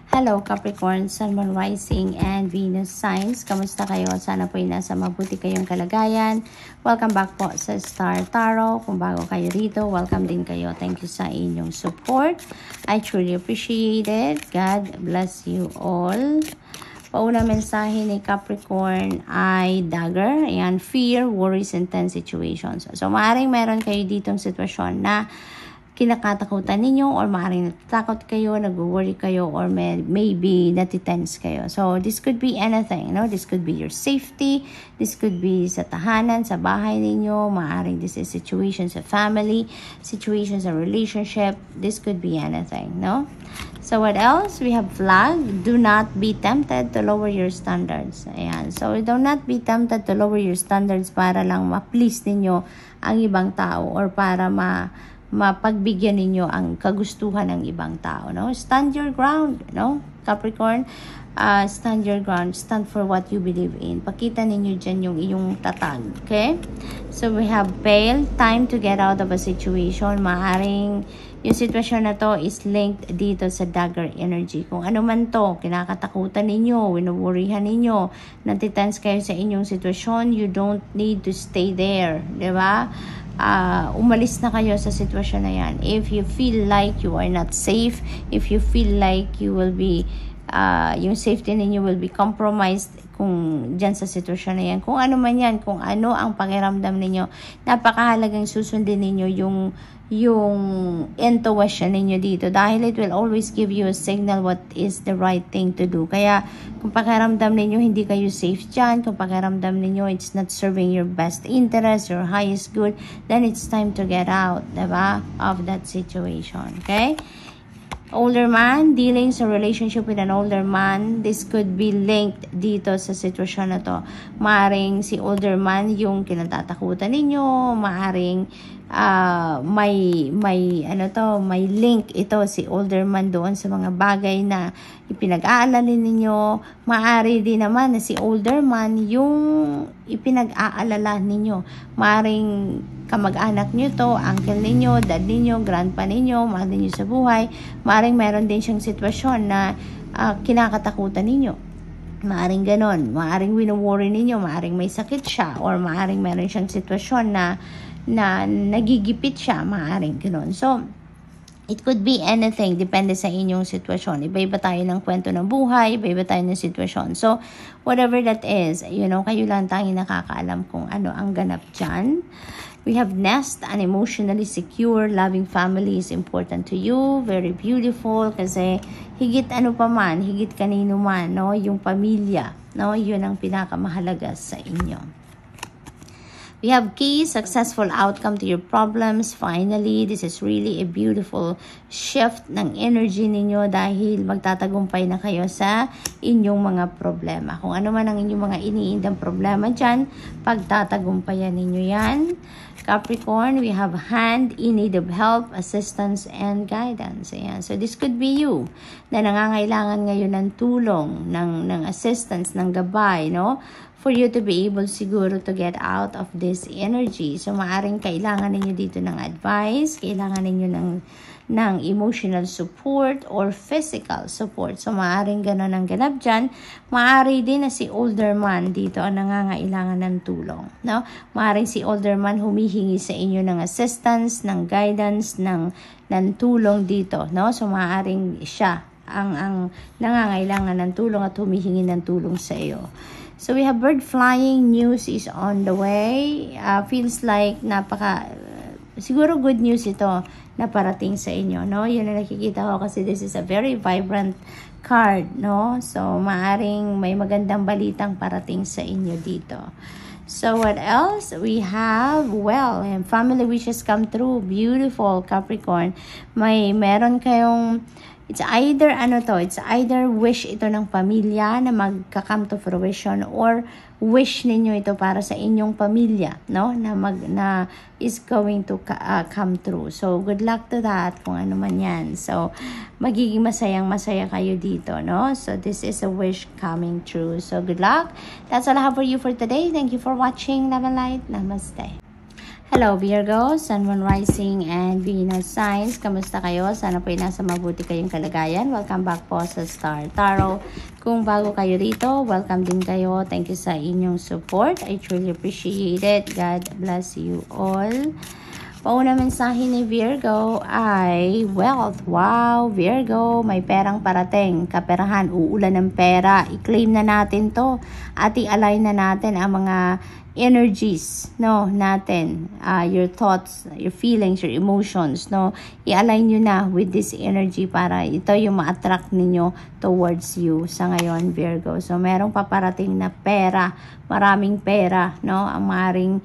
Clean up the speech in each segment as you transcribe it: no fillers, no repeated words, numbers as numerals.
Hello Capricorn, Sun, Moon, Rising, and Venus signs. Kamusta kayo? Sana po ay nasa mabuti kayong kalagayan. Welcome back po sa Star Tarot. Kung bago kayo rito, welcome din kayo. Thank you sa inyong support. I truly appreciate it. God bless you all. Pauna mensahe ni Capricorn ay Dagger. Ayan, fear, worries, and tense situations. So, maaaring meron kayo ditong sitwasyon na kinakatakutan ninyo, or maaaring natatakot kayo, nag-worry kayo, or maybe natitense kayo. So, this could be anything, no? This could be your safety, this could be sa tahanan, sa bahay ninyo, maaaring this is situation sa family, situation sa relationship, this could be anything, no? So, what else? We have flag. Do not be tempted to lower your standards. Ayan. So, do not be tempted to lower your standards para lang ma-please ninyo ang ibang tao, or para mapagbigyan ninyo ang kagustuhan ng ibang tao, no? Stand your ground, no? Capricorn, stand your ground, stand for what you believe in. Pakita ninyo dyan yung iyong tatag, okay? So, we have Pale, time to get out of a situation. Maaring yung sitwasyon na to is linked dito sa Dagger energy. Kung ano man to, kinakatakutan ninyo, winoworihan ninyo, natitense kayo sa inyong sitwasyon, you don't need to stay there, di ba? Umalis na kayo sa sitwasyon na yan. If you feel like you are not safe, if you feel like you will be, yung safety ninyo will be compromised kung dyan sa sitwasyon na yan, kung ano man yan, kung ano ang pakiramdam ninyo, napakahalagang susundin ninyo yung intuition ninyo dito, dahil it will always give you a signal what is the right thing to do. Kaya kung pakiramdam ninyo hindi kayo safe dyan, kung pakiramdam ninyo it's not serving your best interest, your highest good, then it's time to get out, diba, of that situation. Okay? Older man, dealing sa relationship with an older man, this could be linked dito sa sitwasyon na to. Maaring si older man yung kinatatakutan ninyo, maaring may link ito si older man doon sa mga bagay na ipinag-aalalin ninyo. Maari din naman na si older man yung ipinag-aalala ninyo. Maaring kamag-anak nyo to, uncle ninyo, dad ninyo, grandpa ninyo, mahal ninyo sa buhay. Maaring meron din siyang sitwasyon na kinakatakutan ninyo. Maaring ganon. Maaring wino-worry ninyo, maaring may sakit siya, or maaring meron siyang sitwasyon na nagigipit siya, maaring ganon. So, it could be anything, depende sa inyong sitwasyon. Iba-iba tayo ng kwento ng buhay, iba-iba tayo ng sitwasyon. So, whatever that is, kayo lang tanging nakakaalam kung ano ang ganap dyan. We have nest, an emotionally secure, loving family is important to you. Very beautiful, kasi higit ano pa man, higit kanino man, no? Yung pamilya, no? Yun ang pinakamahalaga sa inyo. We have key, successful outcome to your problems. Finally, this is really a beautiful shift ng energy ninyo, dahil magtatagumpay na kayo sa inyong mga problema. Kung ano man ang inyong mga iniindang problema dyan, pagtatagumpayan ninyo yan. Capricorn, we have hand in need of help, assistance, and guidance. Ayan. So, this could be you na nangangailangan ngayon ng tulong, ng assistance, ng gabay, no? For you to be able siguro to get out of this energy. So, maaring kailangan ninyo dito ng advice, kailangan ninyo ng emotional support or physical support. So, maaring gano'n ang ganap dyan. Maari din na si older man dito ang nangangailangan ng tulong, no? Maaring si older man humihingi sa inyo ng assistance, ng guidance, ng tulong dito, no? So, maaring siya ang nangangailangan ng tulong at humihingi ng tulong sa iyo. So, we have bird flying. News is on the way. Feels like siguro good news ito na parating sa inyo, no? Yun ang nakikita ko, kasi this is a very vibrant card, no? So, maaring may magandang balitang parating sa inyo dito. So, what else? We have, and family wishes come true. Beautiful, Capricorn. Meron kayong, it's either wish ito ng pamilya na magka-come to fruition, or wish ninyo ito para sa inyong pamilya, no? Na is going to come true. So, good luck to that, kung ano man yan. So, magiging masayang-masaya kayo dito, no? So, this is a wish coming true. So, good luck. That's all I have for you for today. Thank you for watching. Love and light. Namaste. Hello Virgo, Sun, Moon, Rising, and Venus signs. Kamusta kayo? Sana po ay nasa mabuti kayong kalagayan. Welcome back po sa Star Tarot. Kung bago kayo rito, welcome din kayo. Thank you sa inyong support. I truly appreciate it. God bless you all. Pauna mensahe ni Virgo ay wealth. Wow, Virgo, may perang parating. Kaperahan, uulan ng pera. I-claim na natin to. At i-align na natin ang mga energies, no, natin, your thoughts, your feelings, your emotions, no, i-align nyo na with this energy para ito yung ma-attract ninyo towards you sa ngayon, Virgo. So, merong paparating na pera, maraming pera, no, ang maring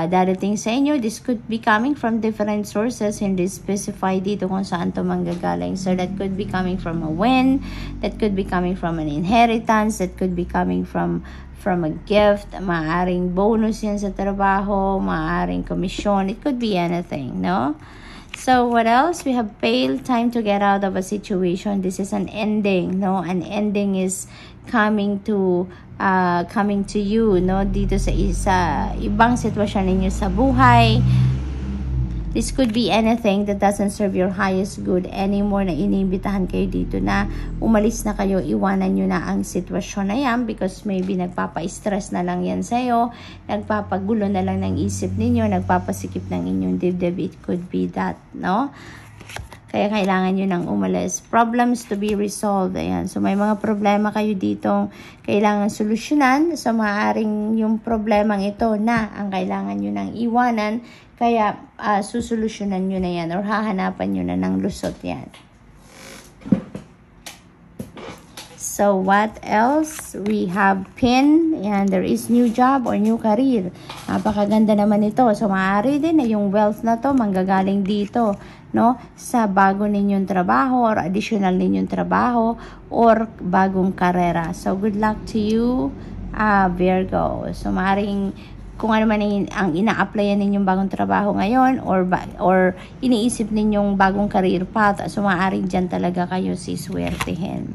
dadating sa inyo. This could be coming from different sources, hindi specify dito kung saan to manggagaling. So, that could be coming from a win, that could be coming from an inheritance, that could be coming from a gift, maaring bonus yan sa trabaho, maaring commission, it could be anything, no? So, what else? We have failed, time to get out of a situation. This is an ending, no? An ending is coming to you, no? Dito sa ibang sitwasyon ninyo sa buhay. This could be anything that doesn't serve your highest good anymore, na iniimbitahan kayo dito na umalis na kayo, iwanan nyo na ang sitwasyon na yan because maybe nagpapa-stress na lang yan sa'yo, nagpapagulo na lang ng isip ninyo, nagpapasikip ng inyong dibdib. It could be that, no? Kaya kailangan nyo nang umalis. Problems to be resolved. Ayan. So, may mga problema kayo ditong kailangan solusyonan. So, maaaring yung problemang ito na ang kailangan nyo nang iwanan. Kaya, susolusyonan nyo na yan or hahanapan nyo na ng lusot yan. So, what else? We have pin. Yan, there is new job or new career. Napakaganda naman ito. So, maaari din na yung wealth na to manggagaling dito, no? Sa bago ninyong trabaho or additional ninyong trabaho or bagong karera. So, good luck to you, Virgo. So, maaaring kung ano man ang ina-applyan ninyong bagong trabaho ngayon or iniisip ninyong bagong career path, so maaaring dyan talaga kayo siswertehin.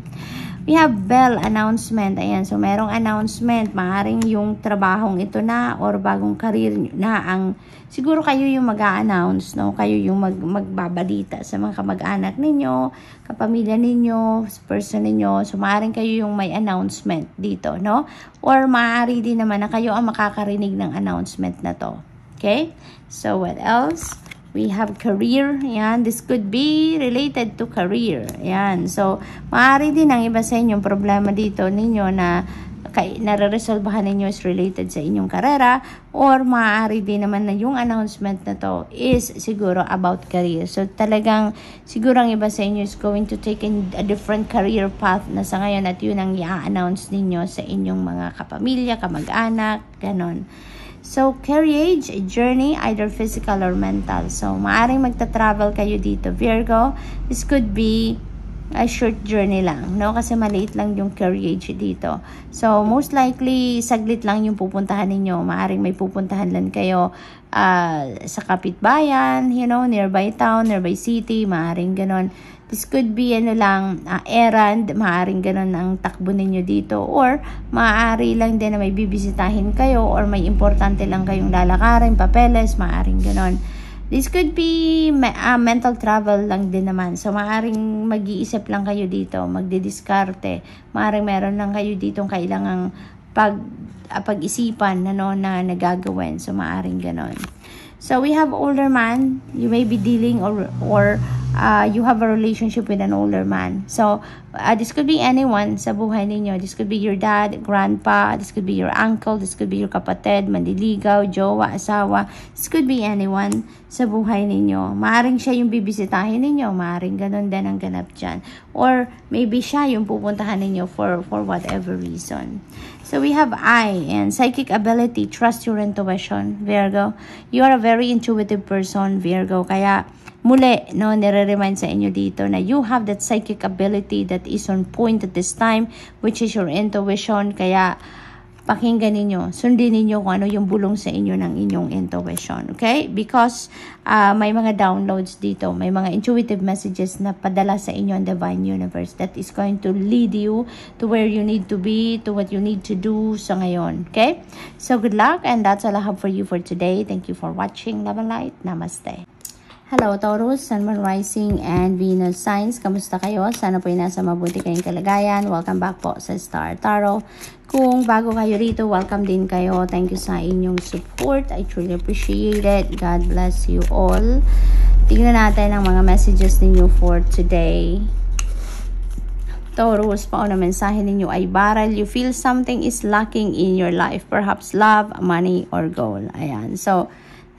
We have bell announcement. Ayan, so merong announcement. Maaaring yung trabahong ito na or bagong career na ang siguro kayo yung mag-a-announce, no? Kayo yung magbabalita sa mga kamag-anak ninyo, kapamilya ninyo, person ninyo. So maaaring kayo yung may announcement dito, no? Or maaari din naman na kayo ang makakarinig ng announcement na to. Okay? So what else? We have career. Yan. This could be related to career. Yan. So, maaari din ang iba sa inyong problema dito ninyo na nare-resolvahan ninyo is related sa inyong karera or maaari din naman na yung announcement na to is siguro about career. So, talagang siguro ang iba sa inyo is going to take a different career path na sa ngayon at yun ang i-announce ninyo sa inyong mga kapamilya, kamag-anak, ganon. So, carriage, a journey, either physical or mental. So, maaring magta-travel kayo dito, Virgo. This could be a short journey lang, no? Kasi maliit lang yung carriage dito. So, most likely, saglit lang yung pupuntahan ninyo. Maaring may pupuntahan lang kayo sa kapitbayan, you know, nearby town, nearby city, maaring ganon. This could be errand, maaaring ganun ang takbo ninyo dito or maaari lang din na may bibisitahin kayo or may importante lang kayong lalakarin, papeles, maaaring ganun. This could be mental travel lang din naman. So, maaaring mag-iisip lang kayo dito, magdidiskarte. Maaaring meron lang kayo ditong kailangang pag-isipan na nagagawin. So, maaaring ganun. So, we have older man. You may be dealing or you have a relationship with an older man. So, this could be anyone sa buhay ninyo. This could be your dad, grandpa. This could be your uncle. This could be your kapatid, manliligaw, jowa, asawa. This could be anyone sa buhay ninyo. Maaring siya yung bibisitahin ninyo. Maaring ganun din ang ganap dyan. Or maybe siya yung pupuntahan ninyo for whatever reason. So, we have I and psychic ability. Trust your intuition, Virgo. You are a very intuitive person, Virgo. Kaya, muli, no, nire-remind sa inyo dito na you have that psychic ability that is on point at this time, which is your intuition. Kaya, pakinggan ninyo, sundin ninyo kung ano yung bulong sa inyo ng inyong intuition, okay? Because may mga downloads dito, may mga intuitive messages na padala sa inyo ang Divine Universe that is going to lead you to where you need to be, to what you need to do sa ngayon, okay? So good luck, and that's all I have for you for today. Thank you for watching. Love and light. Namaste. Hello Taurus, Sun, Moon, Rising, and Venus signs. Kamusta kayo? Sana po ay nasa mabuti kayong kalagayan. Welcome back po sa Star Tarot. Kung bago kayo rito, welcome din kayo. Thank you sa inyong support. I truly appreciate it. God bless you all. Tingnan natin ang mga messages ninyo for today. Taurus, paano mensahe ninyo ay baral. You feel something is lacking in your life. Perhaps love, money, or goal. Ayan. So,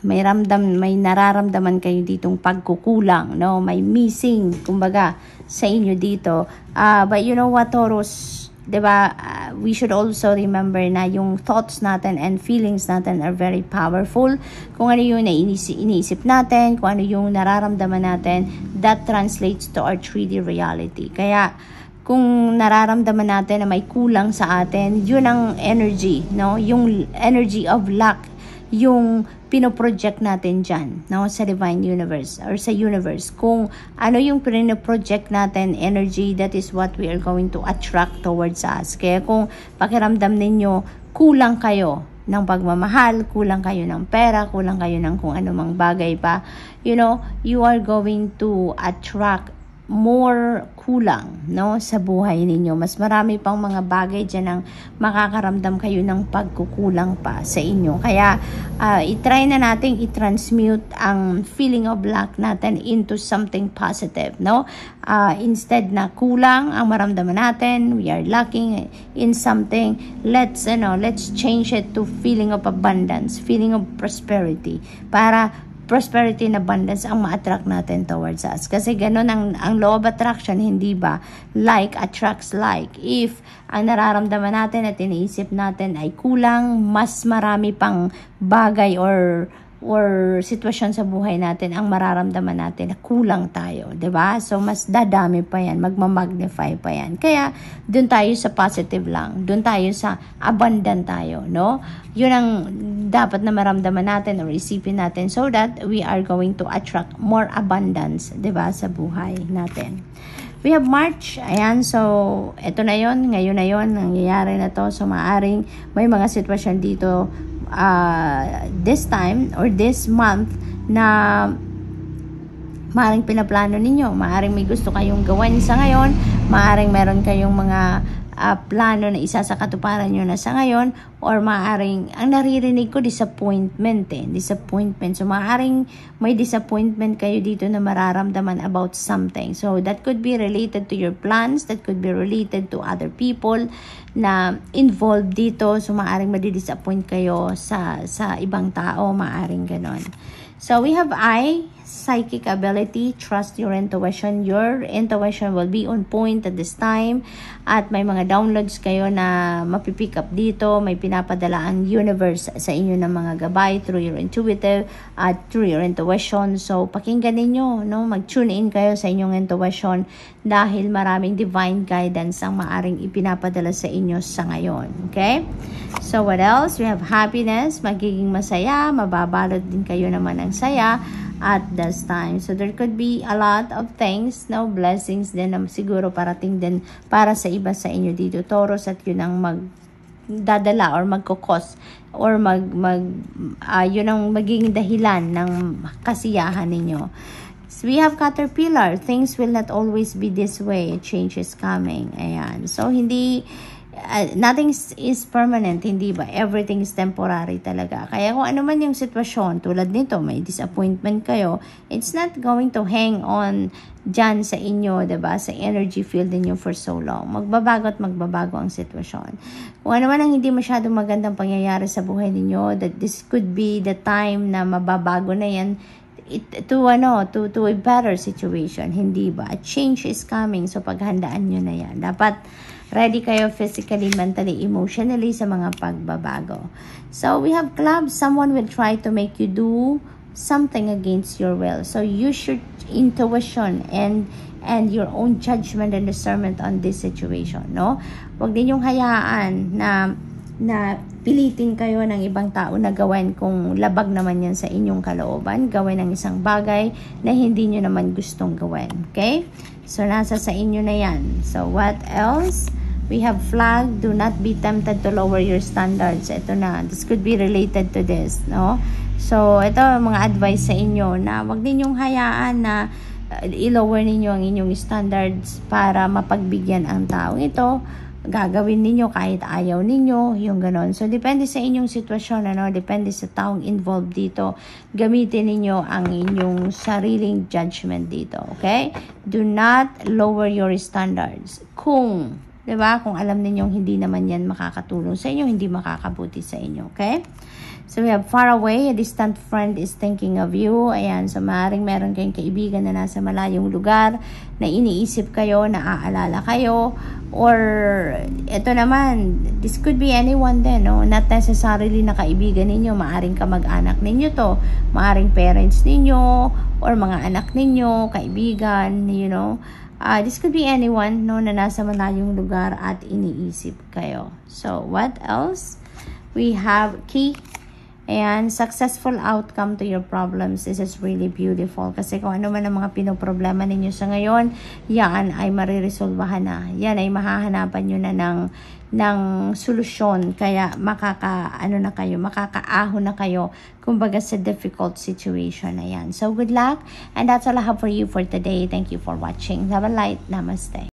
may nararamdaman kayo ditong pagkukulang, no? May missing, kumbaga, sa inyo dito. But you know what, Taurus, diba, we should also remember na yung thoughts natin and feelings natin are very powerful. Kung ano yung iniisip natin, kung ano yung nararamdaman natin, that translates to our 3D reality. Kaya, kung nararamdaman natin na may kulang sa atin, yun ang energy, no? Yung energy of lack, yung pinoproject natin dyan, no? Sa Divine Universe or sa Universe. Kung ano yung pinoproject natin energy, that is what we are going to attract towards us. Kaya kung pakiramdam ninyo, kulang kayo ng pagmamahal, kulang kayo ng pera, kulang kayo ng kung anumang bagay pa, you know, you are going to attract more kulang, no, sa buhay ninyo. Mas marami pang mga bagay dyan ang makakaramdam kayo ng pagkukulang pa sa inyo. Kaya, itry na natin i-transmute ang feeling of lack natin into something positive, no? Instead na kulang ang maramdaman natin, we are lacking in something, let's change it to feeling of abundance, feeling of prosperity, para prosperity and abundance ang ma-attract natin towards us. Kasi ganun ang law of attraction, hindi ba? Like attracts like. If ang nararamdaman natin at iniisip natin ay kulang, mas marami pang bagay or sitwasyon sa buhay natin ang mararamdaman natin na kulang tayo, 'di ba? So mas dadami pa 'yan, magma-magnify pa 'yan. Kaya doon tayo sa positive lang, doon tayo sa abundant tayo, no? 'Yun ang dapat na maramdaman natin or isipin natin so that we are going to attract more abundance, 'di ba, sa buhay natin. We have March. Ayan, so ito na 'yon, ngayon na 'yon, nangyayari na 'to. So maaring may mga sitwasyon dito this time or this month na maaring pinaplano ninyo, maaring may gusto kayong gawin sa ngayon, maaring meron kayong mga plano na isa sa katuparan nyo na sa ngayon, or maaring, ang naririnig ko, disappointment. So maaring may disappointment kayo dito na mararamdaman about something. So that could be related to your plans, that could be related to other people na involved dito. So maaring madi-disappoint kayo sa ibang tao, maaring ganon. So we have psychic ability, trust your intuition. Your intuition will be on point at this time. At may mga downloads kayo na mapipick up dito. May pinapadala ang universe sa inyo ng mga gabay through your intuitive at through your intuition. So pakinggan ninyo, no? Mag-tune in kayo sa inyong intuition dahil maraming divine guidance ang maaring ipinapadala sa inyo sa ngayon. Okay? So what else? We have happiness, magiging masaya, mababalot din kayo naman ng saya at this time. So there could be a lot of things, no, blessings din na siguro parating din para sa iba sa inyo dito, Taurus, at yun ang magdadala or magkukos or yun ang magiging dahilan ng kasiyahan ninyo. So we have Caterpillar. Things will not always be this way. Change is coming. Ayan. So hindi nothing is permanent, hindi ba? Everything is temporary talaga. Kaya kung ano man yung sitwasyon, tulad nito, may disappointment kayo, it's not going to hang on dyan sa inyo, diba? Sa energy field niyo for so long. Magbabago at magbabago ang sitwasyon. Kung ano man ang hindi masyadong magandang pangyayari sa buhay niyo, that this could be the time na mababago na yan to a better situation, hindi ba? A change is coming, so paghandaan nyo na yan. Dapat ready kayo physically, mentally, emotionally sa mga pagbabago. So we have clubs. Someone will try to make you do something against your will. So use your intuition and your own judgment and discernment on this situation, no? Huwag ninyong hayaan na na pilitin kayo ng ibang tao na gawin kung labag naman yan sa inyong kalooban. Gawin ang isang bagay na hindi nyo naman gustong gawin. Okay? So, nasa sa inyo na yan. So, what else? We have flag. Do not be tempted to lower your standards. Ito na. This could be related to this. No? So, ito mga advice sa inyo na wag ninyong hayaan na i-lower ninyo ang inyong standards para mapagbigyan ang tao. Ito, gagawin ninyo kahit ayaw ninyo, yung ganon. So, depende sa inyong sitwasyon, ano? Depende sa taong involved dito. Gamitin ninyo ang inyong sariling judgment dito, okay? Do not lower your standards. Kung, diba? Kung alam ninyong hindi naman yan makakatulong sa inyo, hindi makakabuti sa inyo, okay? So, we have far away, a distant friend is thinking of you. Ayan, so maaaring meron kayong kaibigan na nasa malayong lugar, na iniisip kayo, na aalala kayo, or ito naman, this could be anyone din, no? Not necessarily na kaibigan ninyo, maaaring kamag-anak ninyo to, maaaring parents ninyo, or mga anak ninyo, kaibigan, you know. This could be anyone, no, na nasa malayong lugar at iniisip kayo. So, what else? We have key. And successful outcome to your problems. This is really beautiful. Kasi kung ano man ang mga pinoproblema ninyo sa ngayon, yan ay mariresolvahan na. Yan ay mahahanapan nyo na ng solusyon. Kaya makakaahon na kayo kumbaga sa difficult situation na yan. So good luck. And that's all I have for you for today. Thank you for watching. Have a light. Namaste.